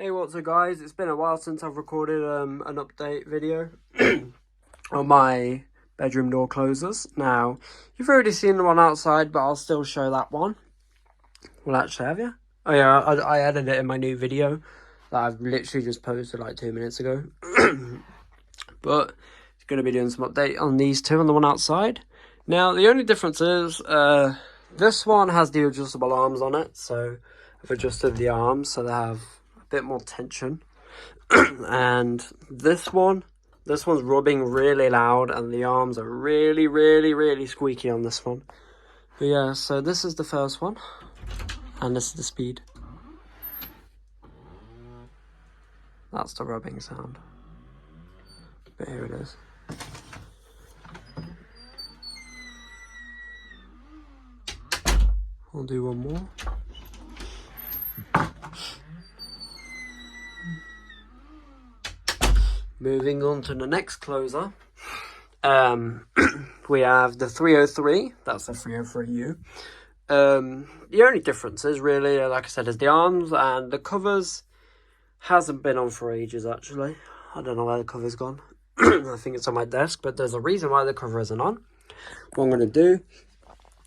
Hey, what's up guys? It's been a while since I've recorded an update video on my bedroom door closers. Now, you've already seen the one outside, but I'll still show that one. Well, actually, have you? Oh yeah, I added it in my new video that I've literally just posted like 2 minutes ago. But it's going to be doing some update on these two and the one outside. Now, the only difference is this one has the adjustable arms on it, so I've adjusted the arms so they have bit more tension. And this one's rubbing really loud and the arms are really squeaky on this one. But yeah, so this is the first one and this is the speed. That's the rubbing sound, but here it is. I'll do one more. Moving on to the next closer, we have the 303, that's the 303U. The only difference is really, like I said, is the arms, and the covers hasn't been on for ages actually. I don't know where the cover's gone. I think it's on my desk, but there's a reason why the cover isn't on. What I'm going to do,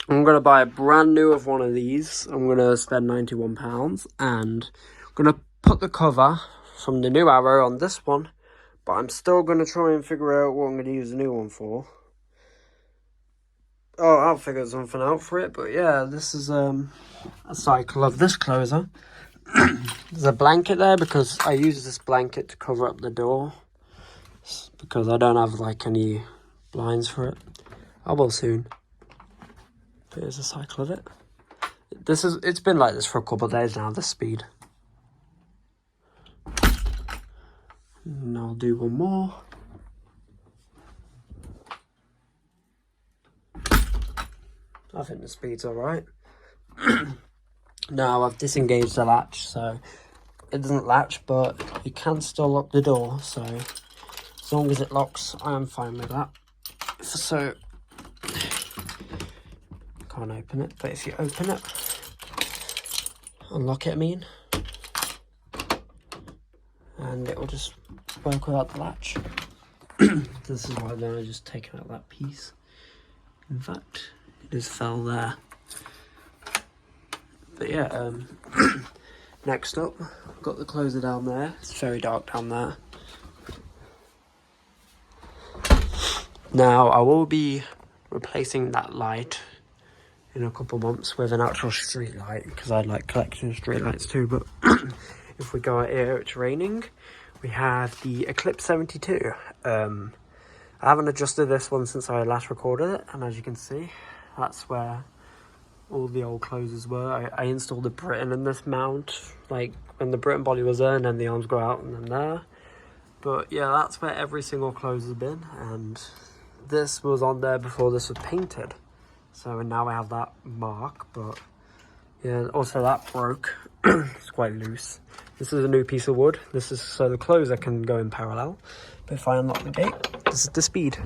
I'm going to buy a brand new of one of these. I'm going to spend £91 and I'm going to put the cover from the new Arrow on this one. But I'm still going to try and figure out what I'm going to use the new one for. Oh, I'll figure something out for it. But yeah, this is a cycle of this closer. There's a blanket there because I use this blanket to cover up the door. Because I don't have like any blinds for it. I will soon. But here's a cycle of it. It's been like this for a couple of days now, this speed. And I'll do one more. I think the speed's alright. Now I've disengaged the latch, so it doesn't latch, but you can still lock the door, so as long as it locks, I am fine with that. So, can't open it, but if you open it, unlock it I mean, and it will just work without the latch. This is why I've only just taken out that piece. In fact, it just fell there. But yeah, next up, I've got the closer down there. It's very dark down there. Now, I will be replacing that light in a couple months with an actual street light, because I like collecting street lights too. But if we go out here, it's raining. We have the Eclipse 72. I haven't adjusted this one since I last recorded it, and as you can see, that's where all the old closers were. I installed the Britain in this mount, like when the Britain body was there, and then the arms go out and then there. But yeah, that's where every single closer's been, and this was on there before this was painted. So now I have that mark, but yeah, also that broke. It's quite loose. This is a new piece of wood. This is so the closer can go in parallel. But if I unlock the gate, this is the speed.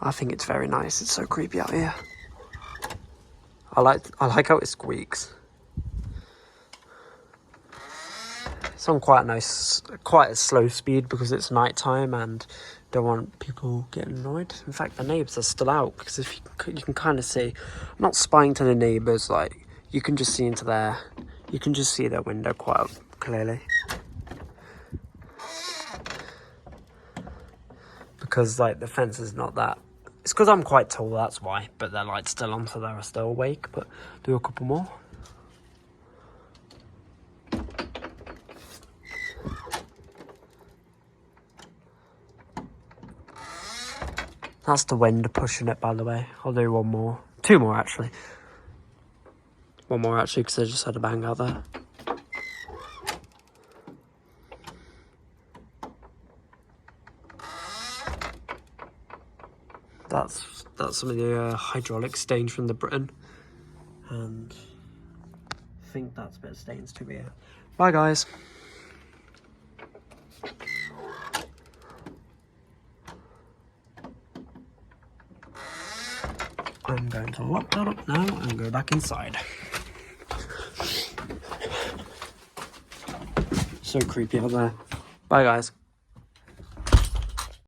I think it's very nice. It's so creepy out here. I like how it squeaks. It's on quite a slow speed because it's nighttime and don't want people getting annoyed. In fact, the neighbours are still out because if you can kind of see, I'm not spying to the neighbours, like you can just see into their, you can just see their window quite clearly. Because like the fence is not that. It's because I'm quite tall, that's why. But their light's still on, so they're still awake. But do a couple more. That's the wind pushing it, by the way. I'll do one more. Two more, actually. One more, actually, because I just had a bang out there. That's some of the hydraulic stains from the Britain. And I think that's a bit of stains too here. Bye, guys. I'm going to lock that up now and go back inside. so creepy out there. Bye, guys.